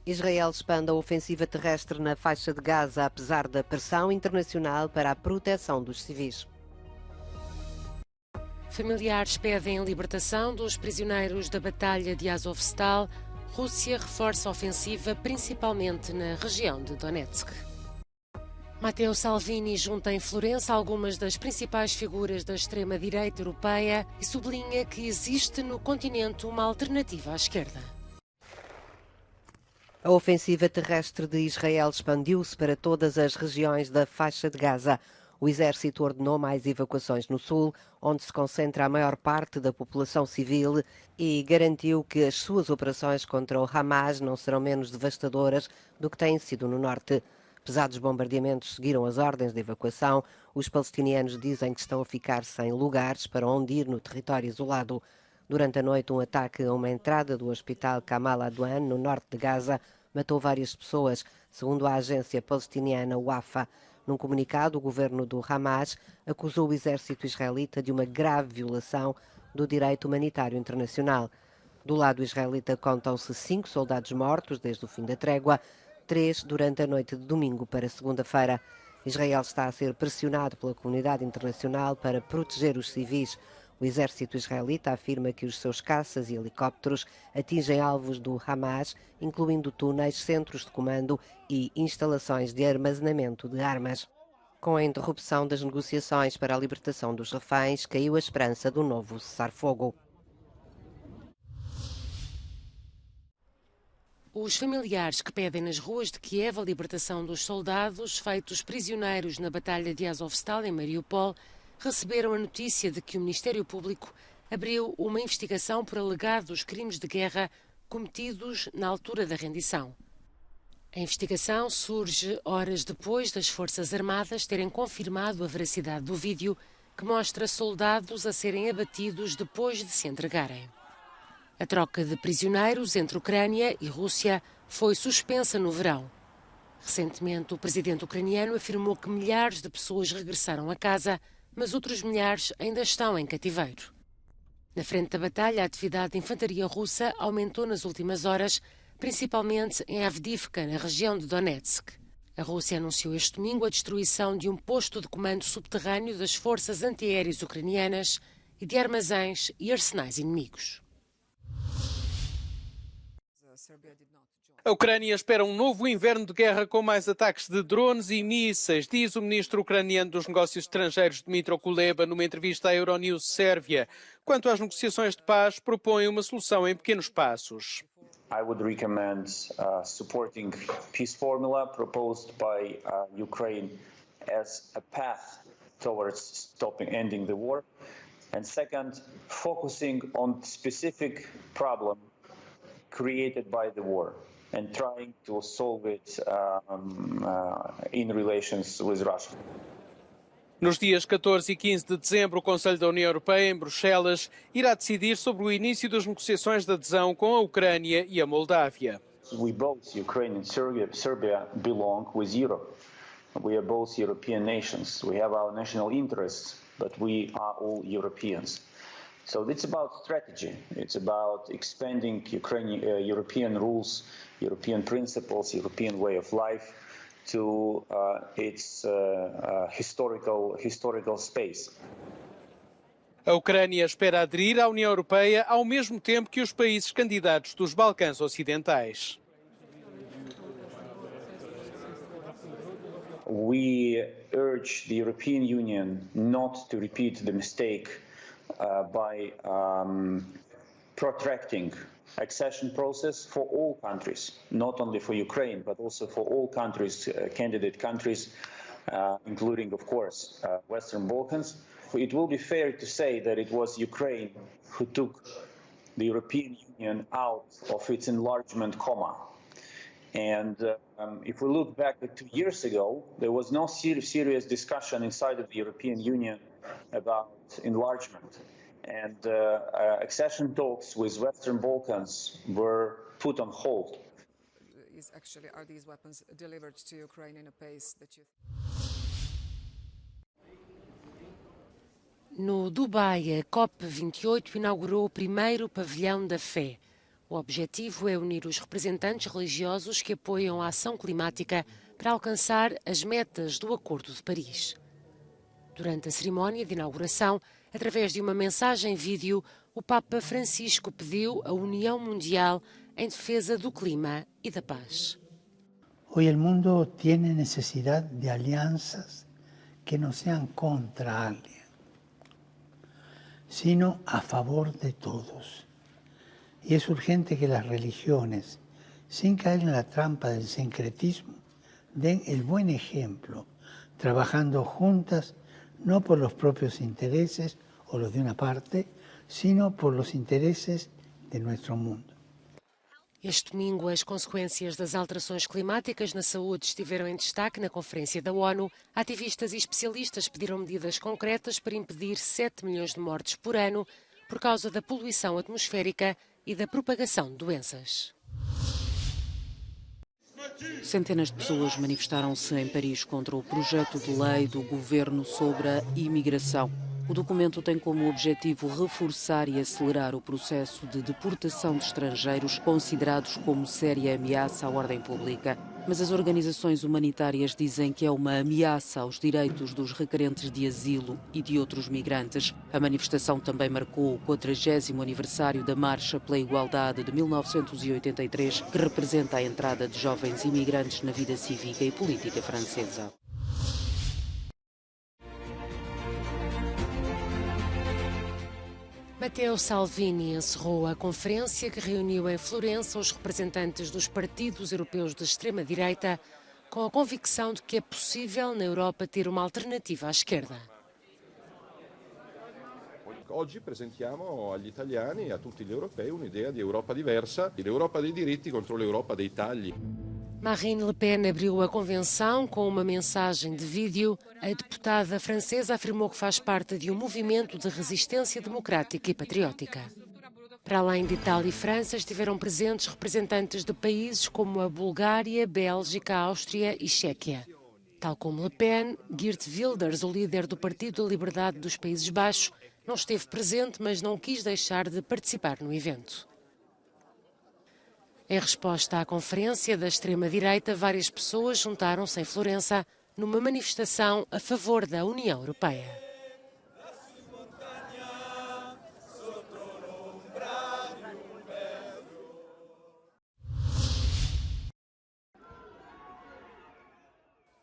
Israel expande a ofensiva terrestre na faixa de Gaza, apesar da pressão internacional para a proteção dos civis. Familiares pedem a libertação dos prisioneiros da Batalha de Azovstal. Rússia reforça a ofensiva, principalmente na região de Donetsk. Matteo Salvini junta em Florença algumas das principais figuras da extrema-direita europeia e sublinha que existe no continente uma alternativa à esquerda. A ofensiva terrestre de Israel expandiu-se para todas as regiões da faixa de Gaza. O exército ordenou mais evacuações no sul, onde se concentra a maior parte da população civil, e garantiu que as suas operações contra o Hamas não serão menos devastadoras do que têm sido no norte. Pesados bombardeamentos seguiram as ordens de evacuação. Os palestinianos dizem que estão a ficar sem lugares para onde ir no território isolado. Durante a noite, um ataque a uma entrada do hospital Kamal Adwan, no norte de Gaza, matou várias pessoas, segundo a agência palestiniana Wafa. Num comunicado, o governo do Hamas acusou o exército israelita de uma grave violação do direito humanitário internacional. Do lado israelita contam-se 5 soldados mortos desde o fim da trégua, 3 durante a noite de domingo para segunda-feira. Israel está a ser pressionado pela comunidade internacional para proteger os civis. O exército israelita afirma que os seus caças e helicópteros atingem alvos do Hamas, incluindo túneis, centros de comando e instalações de armazenamento de armas. Com a interrupção das negociações para a libertação dos reféns, caiu a esperança do novo cessar-fogo. Os familiares que pedem nas ruas de Kiev a libertação dos soldados feitos prisioneiros na Batalha de Azovstal, em Mariupol, receberam a notícia de que o Ministério Público abriu uma investigação por alegados crimes de guerra cometidos na altura da rendição. A investigação surge horas depois das Forças Armadas terem confirmado a veracidade do vídeo que mostra soldados a serem abatidos depois de se entregarem. A troca de prisioneiros entre Ucrânia e Rússia foi suspensa no verão. Recentemente, o presidente ucraniano afirmou que milhares de pessoas regressaram a casa, mas outros milhares ainda estão em cativeiro. Na frente da batalha, a atividade de infantaria russa aumentou nas últimas horas, principalmente em Avdiivka, na região de Donetsk. A Rússia anunciou este domingo a destruição de um posto de comando subterrâneo das forças antiaéreas ucranianas e de armazéns e arsenais inimigos. A Ucrânia espera um novo inverno de guerra com mais ataques de drones e mísseis, diz o ministro ucraniano dos Negócios Estrangeiros, Dmytro Kuleba, numa entrevista à Euronews Sérvia. Quanto às negociações de paz, propõe uma solução em pequenos passos. I would recommend supporting peace formula proposed by Ukraine as a path towards ending the war. And second, focusing on specific problem created by the war and trying to solve it in relations with Russia. Nos dias 14 e 15 de dezembro, o Conselho da União Europeia, em Bruxelas, irá decidir sobre o início das negociações de adesão com a Ucrânia e a Moldávia. We both, Ukraine and Serbia, belong with Europe. We are both European nations. We have our national interests, but we are all Europeans. So it's about strategy. It's about expanding European rules, European principles, European way of life to its historical space. A Ucrânia espera aderir à União Europeia ao mesmo tempo que os países candidatos dos Balcãs Ocidentais. We urge the European Union not to repeat the mistake by protracting accession process for all countries, not only for Ukraine, but also for all countries, candidate countries, including, of course, Western Balkans. It will be fair to say that it was Ukraine who took the European Union out of its enlargement coma. And if we look back at 2 years ago, there was no serious discussion inside of the European Union about enlargement. And accession talks with Western Balkans were put on hold. Are these weapons delivered to Ukraine in a pace that you... No Dubai, a COP28 inaugurou o primeiro pavilhão da fé. O objetivo é unir os representantes religiosos que apoiam a ação climática para alcançar as metas do Acordo de Paris. Durante a cerimónia de inauguração, através de uma mensagem vídeo, o Papa Francisco pediu a união mundial em defesa do clima e da paz. Hoy el mundo tiene necesidad de alianzas que no sean contra alguien, sino a favor de todos. Y es urgente que las religiones, sin caer en la trampa del sincretismo, den el buen ejemplo, trabajando juntas no por los propios intereses o los de una parte, sino por los intereses de nuestro mundo. Este domingo, as consequências das alterações climáticas na saúde estiveram em destaque na Conferência da ONU. Ativistas e especialistas pediram medidas concretas para impedir 7 milhões de mortes por ano por causa da poluição atmosférica e da propagação de doenças. Centenas de pessoas manifestaram-se em Paris contra o projeto de lei do governo sobre a imigração. O documento tem como objetivo reforçar e acelerar o processo de deportação de estrangeiros considerados como séria ameaça à ordem pública. Mas as organizações humanitárias dizem que é uma ameaça aos direitos dos requerentes de asilo e de outros migrantes. A manifestação também marcou o 40º aniversário da Marcha pela Igualdade de 1983, que representa a entrada de jovens imigrantes na vida cívica e política francesa. Matteo Salvini encerrou a conferência que reuniu em Florença os representantes dos partidos europeus de extrema-direita com a convicção de que é possível na Europa ter uma alternativa à esquerda. Oggi presentiamo agli italiani e a tutti gli europei un'idea di Europa diversa, l'Europa dei diritti contro l'Europa dei tagli. Marine Le Pen abriu a convenção com uma mensagem de vídeo. A deputada francesa afirmou que faz parte de um movimento de resistência democrática e patriótica. Para além de Itália e França, estiveram presentes representantes de países como a Bulgária, Bélgica, Áustria e Chequia. Tal como Le Pen, Geert Wilders, o líder do Partido da Liberdade dos Países Baixos, não esteve presente, mas não quis deixar de participar no evento. Em resposta à conferência da extrema-direita, várias pessoas juntaram-se em Florença numa manifestação a favor da União Europeia.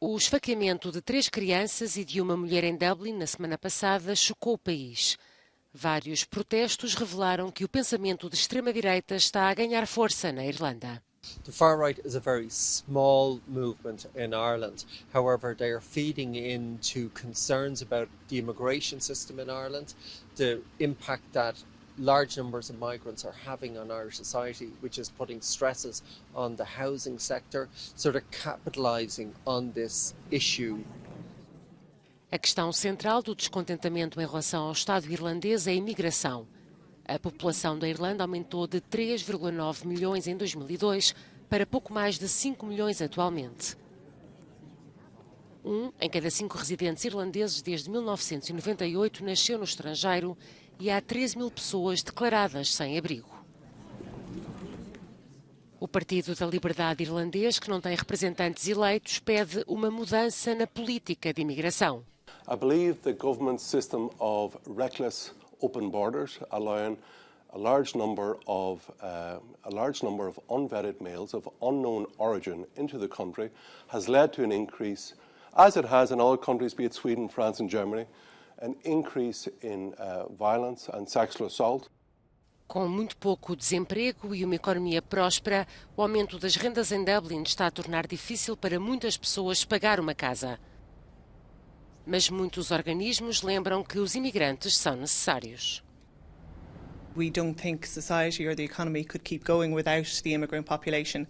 O esfaqueamento de 3 crianças e de uma mulher em Dublin na semana passada chocou o país. Vários protestos revelaram que o pensamento de extrema-direita está a ganhar força na Irlanda. The far right is a very small movement in Ireland. However, they are feeding into concerns about the immigration system in Ireland, the impact that large numbers of migrants are having on Irish society, which is putting stresses on the housing sector. So they're capitalising on this issue. A questão central do descontentamento em relação ao Estado irlandês é a imigração. A população da Irlanda aumentou de 3,9 milhões em 2002 para pouco mais de 5 milhões atualmente. 1 em cada 5 residentes irlandeses desde 1998 nasceu no estrangeiro e há 13 mil pessoas declaradas sem abrigo. O Partido da Liberdade irlandês, que não tem representantes eleitos, pede uma mudança na política de imigração. I believe the government's system of reckless open borders, allowing a large number of unvetted males of unknown origin into the country, has led to an increase, as it has in all countries, be it Sweden, France and Germany, an increase in violence and sexual assault. Com muito pouco desemprego e uma economia próspera, o aumento das rendas em Dublin está a tornar difícil para muitas pessoas pagar uma casa. Mas muitos organismos lembram que os imigrantes são necessários. We don't think society or the economy could keep going without the immigrant population.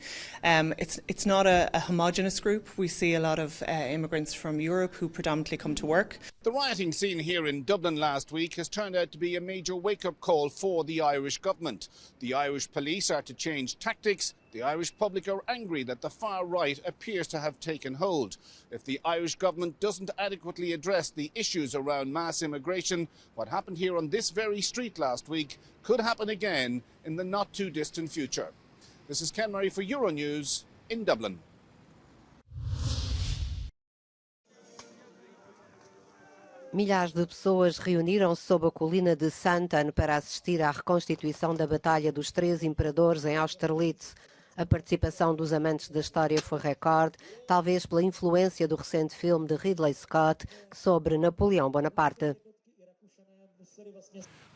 It's not a homogenous group. We see a lot of immigrants from Europe who predominantly come to work. The rioting scene here in Dublin last week has turned out to be a major wake-up call for the Irish government. The Irish police are to change tactics. The Irish public are angry that the far right appears to have taken hold. If the Irish government doesn't adequately address the issues around mass immigration, what happened here on this very street last week could happen again in the not-too-distant future. This is Ken Murray for Euronews in Dublin. Milhares de pessoas reuniram-se sob a colina de Santan para assistir à reconstituição da Batalha dos Três Imperadores em Austerlitz. A participação dos amantes da história foi recorde, talvez pela influência do recente filme de Ridley Scott sobre Napoleão Bonaparte.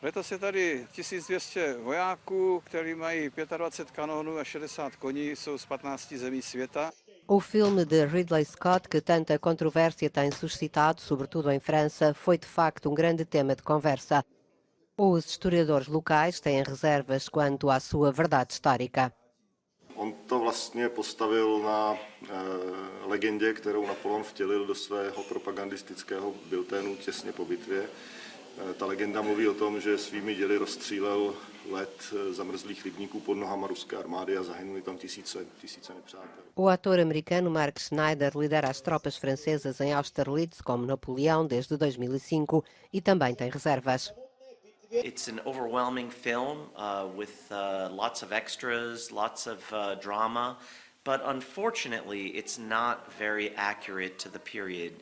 Letos je tady 1200 vojáků, kteří mají 25 kanónů a 60 koní, jsou z 15 zemí světa. O filme de Ridley Scott, que tanta controvérsia tem suscitado, sobretudo em França, foi de facto um grande tema de conversa. Os historiadores locais têm reservas quanto à sua verdade histórica. On to vlastně postavil na legendě, kterou Napoleon vtělil do svého propagandistického bilténu těsně po bitvě. Ta legenda mluví o tom, že svými děly rozstřílel let zamrzlých rybníků pod nohama ruské armády a zahynuli tam tisíce nepřátel. O ator americano Mark Schneider lidera as tropas francesas em Austerlitz como Napoleão desde 2005 e também tem reservas. It's an overwhelming film with lots of extras, lots of drama, but unfortunately it's not very accurate to the period.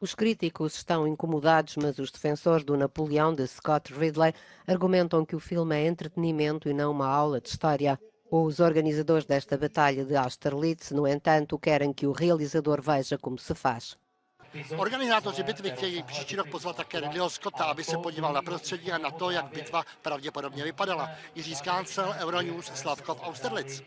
Os críticos estão incomodados, mas os defensores do Napoleão de Scott Ridley argumentam que o filme é entretenimento e não uma aula de história. Os organizadores desta batalha de Austerlitz, no entanto, querem que o realizador veja como se faz. Organizátoři bitvy chtějí příští rok pozvat také Ridleyho Scotta, aby se podíval na prostředí a na to, jak bitva pravděpodobně vypadala. Jiří Skáncel, Euronews, Slavkov, Austerlitz.